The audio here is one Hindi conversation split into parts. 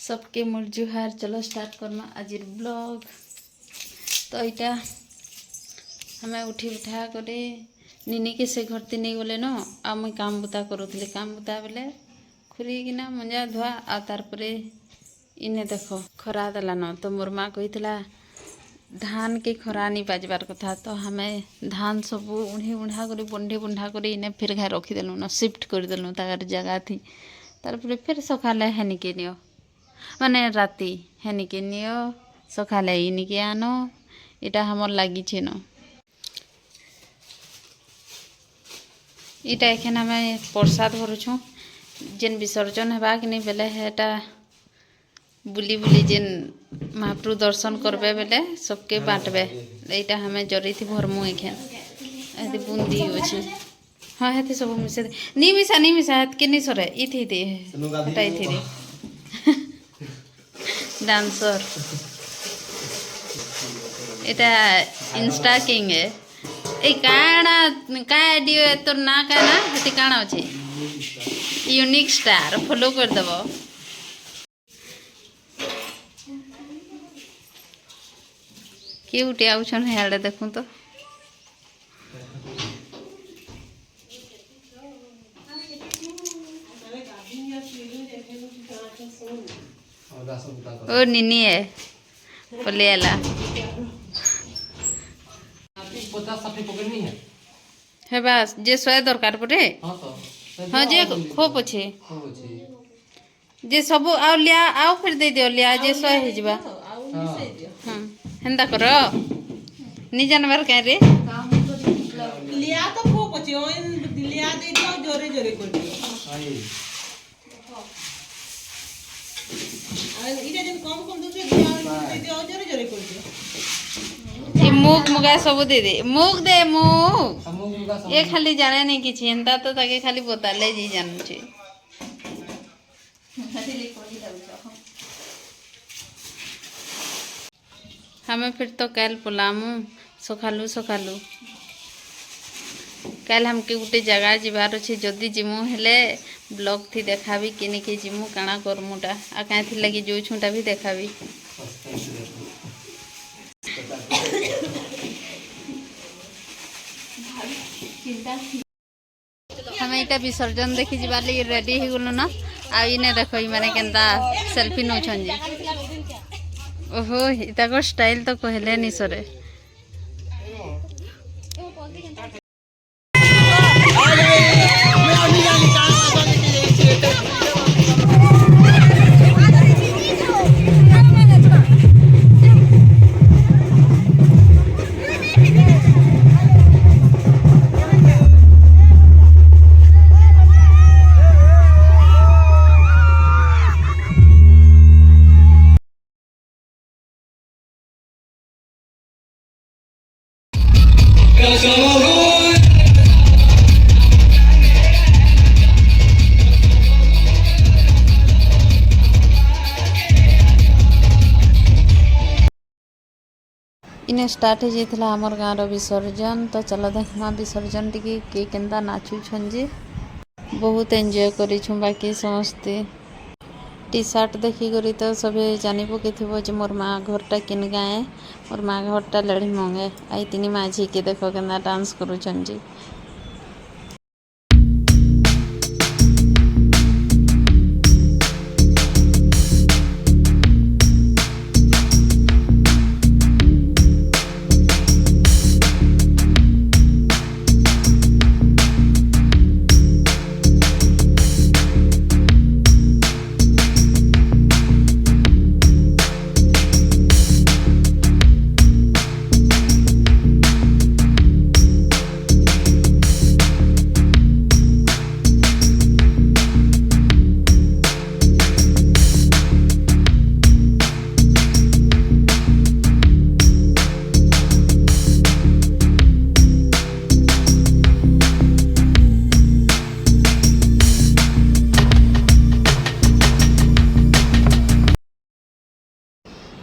सबके मोर जुहार। चलो स्टार्ट करना आज ब्लॉग। तो इटा हमें उठी उठा करे निनी के से घर नहीं गले न आ मुई काम बुता करूली। काम बुता बेले खुरीकिना मंजा धुआ आ तारपरे इने देख खरा देलान। तो मोर माँ कही धान के खरा नहीं बाजबार कथा। तो हमें धान सब उड़ी उढ़ा कर बंढे बुंढा कर इने फिर घाय रखीदेलु न शिफ्ट करदेलु तार जगह थी। तारपरे फिर सकाले हेनिके नियो माने राति हेनिके नियो सकाले इनिके आनो। इटा हमर लगी न इटा एखन हमें प्रसाद भरुछुँ जेन विसर्जन हेबा कि नहीं बेले हेटा बुली बुली जेन महाप्रभु दर्शन करबे बेले सबके बांटबे। एटा हमें जरी थी भरमु एखन एति बुंदी अछि। हाँ हेति सब मिसे नी मिसा हेत के नहीं सरे इथि दे हटा इथि दे डांसर एटा इंस्टा किंग है ए काना का आईडियो है तोर ना का ना हेति काना अछि यूनिक स्टार फॉलो कर देबो। के उठे आउछन हेडे देखूं तो ओ निनी है पलेला है बस जे सोए दरकार पड़े। हाँ जे खोप अच्छे जे सब आउ लिया आउ फिर दे दियो लिया जे सोए हो जावा। हाँ हेंदा कर नी जानवर कह रे लिया तो खोप अच्छे लिया दे दियो जोरे जोरे कर दियो इटा जन कम कम दूसरे दे दियो जोरे जोरे कर दियो। ये मूग मुगा सब दे दे मूग दे मूग ये खाली जाने नहीं किछि एंता तो ताके खाली बताले जी जान छे। हमें फिर तो कल पलामु सकालू सकालू कल हमके गोटे जगह जीवार अच्छे जदि जिमु हेले ब्लॉग थी देखाबी किने के जिमु काଣା करमुटा आ काहे थी लगी जो छुटा भी देखाबी। हमें इटा विसर्जन देखी जीवार लगी रेडी हो गलु ना आ इने देखो माने केनता सेल्फी नौछन जी। ओहो इता को स्टाइल तो कहले नि सरे इने स्टार्ट हो जाइए आमर गाँव विसर्जन। तो चलो देखमा विसर्जन टी केन्ता नाचुछन जे बहुत एंजॉय करिछु। बाकी समस्ते टी शर्ट देखी करी तो सभी जानी पकईथो जे मोर माँ घरटा किन गाए मोर माँ घरटा लड़ी मंगे आई तीन माझी के देखो केन्ता डांस करुछन जे।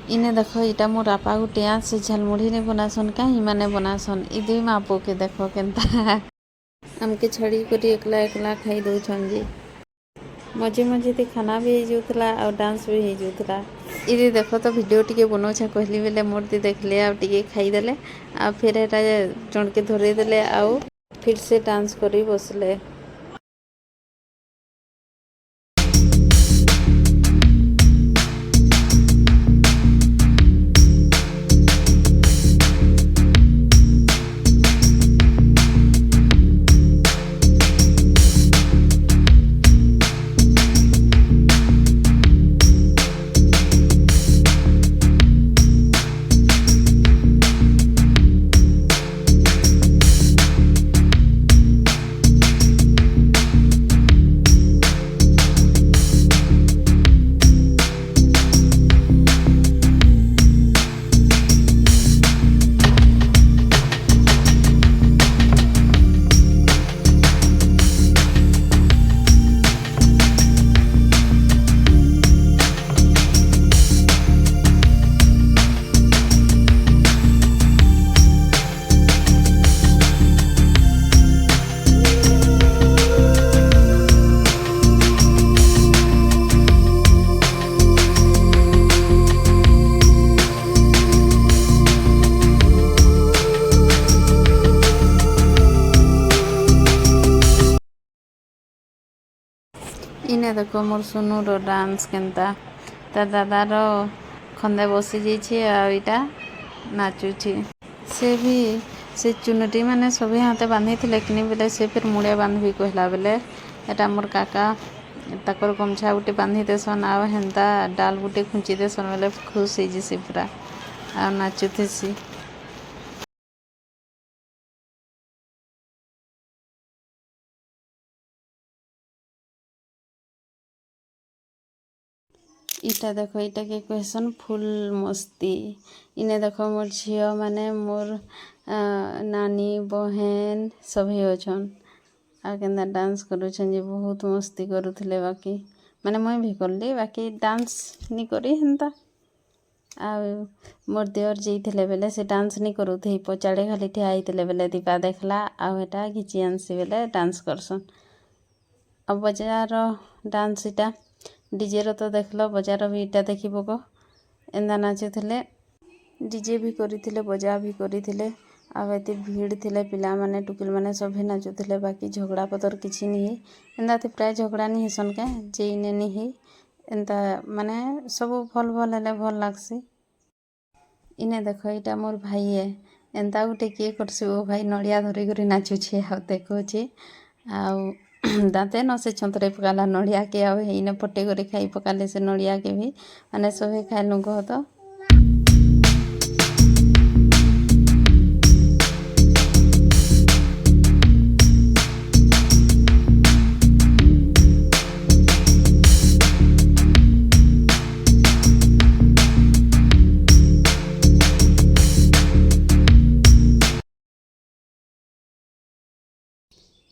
इने देखो इटा मोर आपा गुटिया से झलमुढ़ी ने बनासन कहीं माने बनासन ई दुई मापो के देखो केनता हमके छड़ी करी एकला एकला खाई दउछन जी। मझे मझे खाना भी हो और डांस भी हो। इधर देख तो वीडियो टी बनाऊे कहली बेले मोर दी देखले आगे खाईदे आ फिर एटा जन के धरेदेले आउ फिर से डांस कर बसले। इने देखो मोर सुनूर डांस केनता तार दादार खंदे बसी जाइए आईटा नाचुची से भी से चुनरी मैंने सभी हाथे बांधी थे लेकिन बेले से फिर मुड़े बांधबी कहला बेले एटा मोर काका ताकर गमछा गुटे बांधी देसन आ हेन्ता डाल गुटे खुंची देसन बेले खुश हो जैसी पूरा आ नाचुथेसी। इटा देखो इटा के कहसन फुल मस्ती। इने देखो मोर झियो माने मोर नानी बहन सभी अछन आ केंदा डांस करूछन जे बहुत मस्ती करूथले बाकी माने मैं भी करली बाकी डांस नी करी हेंता आ मोर देवर जेइथिले बेले से डांस नी करूथि पचाड़े खाली ठिया आइथिले बेले दीपा देखला आ एटा घिची आनसी बेले डांस करसन। अब बजार डांस इटा डीजे रो तो देखलो बजार भी इटा देखी पको एंदा नाचुथिले डीजे भी करिथिले बजा भी करिथिले आ एते भीड़ थिले पिला माने टुकिल माने सभी नाचुथिले बाकी झगड़ा पतर किछि नी एंदा थे प्राय झगड़ा नी हेसन के जेइने नी ही एंता माने सब भल भल हेले भल लागसी। इने देखो इटा मोर भाई है एंता गुटे किए करसी ओ भाई नड़िया धरि करी नाचुछे आ देखुछे आउ दाते न से छंतरे पकाला नड़िया के आ इने पट्टे करे खाई पकाले से नड़िया के भी माने सभी खाइलु कह तो।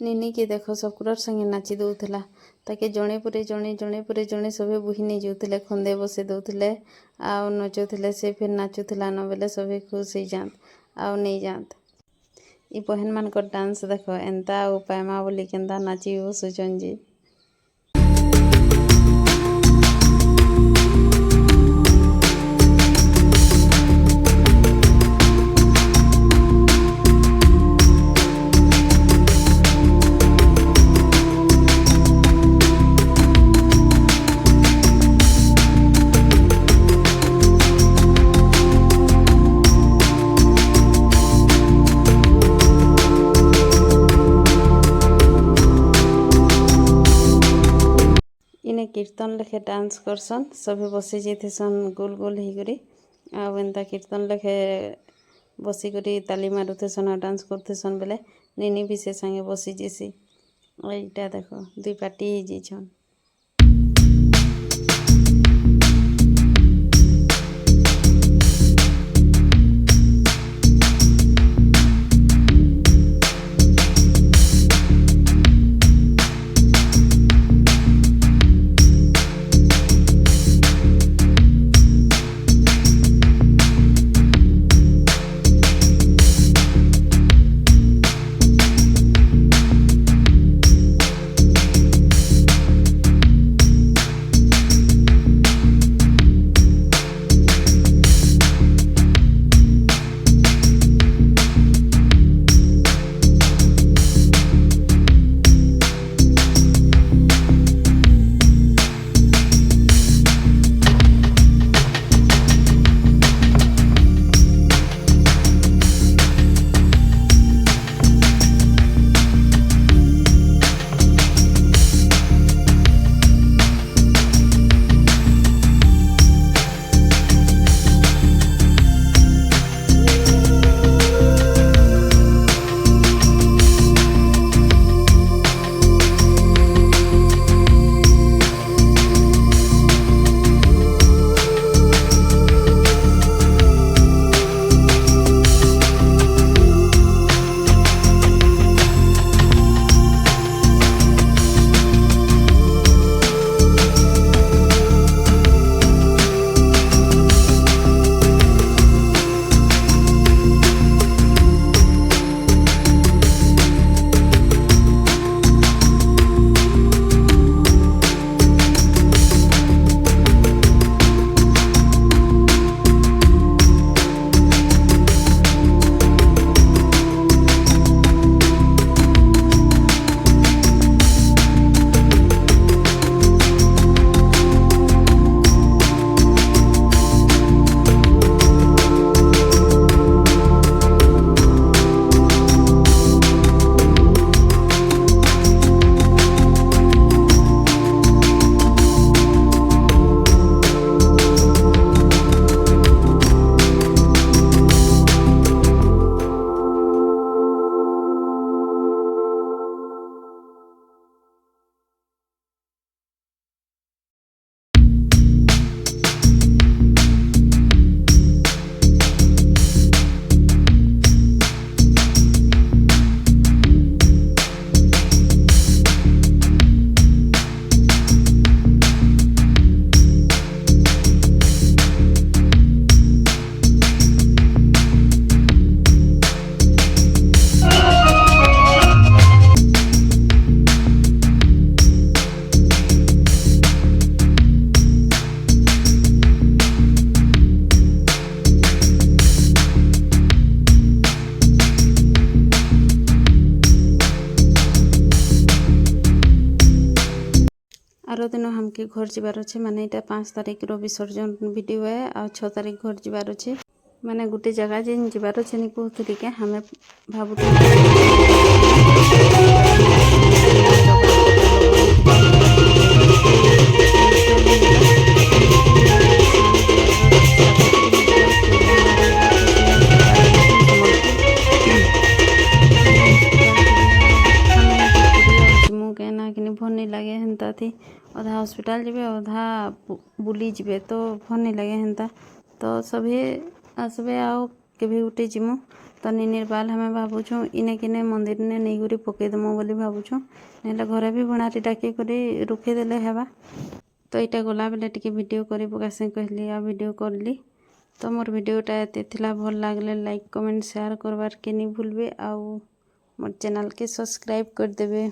निनी के देखो सकुरर संगे नाची दउथला ताके जणे पुरे जणे सभे बुही नहीं जाउथले खंदे बसे दउथले आ नचुथले से फिर नाचुथला न बेले सभे खुश हो जात आ नहीं जात। ई बहन मान को डांस देखो एंता उपायमा बोली केंता नाची बसुचन जी। इने कीर्तन लेखे डांस करसन सभी बसी जेथेसन गोल गोल ही करी आ एंता कीर्तन लेखे बसी करी ताली मारुथेसन आ डांस करथेसन बेले निनी भी से संगे बसी जेसी एटा देखो दुई पार्टी ही जेछन। आमके घर जीवार अच्छे माने यहाँ 5 तारिख रो विसर्जन वीडियो है आ 6 तारिख घर जीवार अच्छे माने गोटे जगह जेन जीवार अच्छे नहीं कहते के हमें भावुँ भल नहीं लगे हेन्ता थी अधा हॉस्पिटल जीवे अधा बुली जीवे तो भल नहीं लगे हेन्ता तो सभी आसबे आओ केभी उठे जीमु तो निनिर बाल हमें भावुँ इने किने मंदिर ने नहीं गुरी पकईदमु बोली भावुँ ना घरे भी भणाटी डाकी कर रुखीदेले हेबा तो यहाँ गला बेले टिके वीडियो करी पकासे कहली आ वीडियो करली तो मोर वीडियोटा एते थिला भल लागले लाइक कमेंट शेयर करवार के नहीं भूलबे आउ मोर चैनल के सब्सक्राइब कर देबे।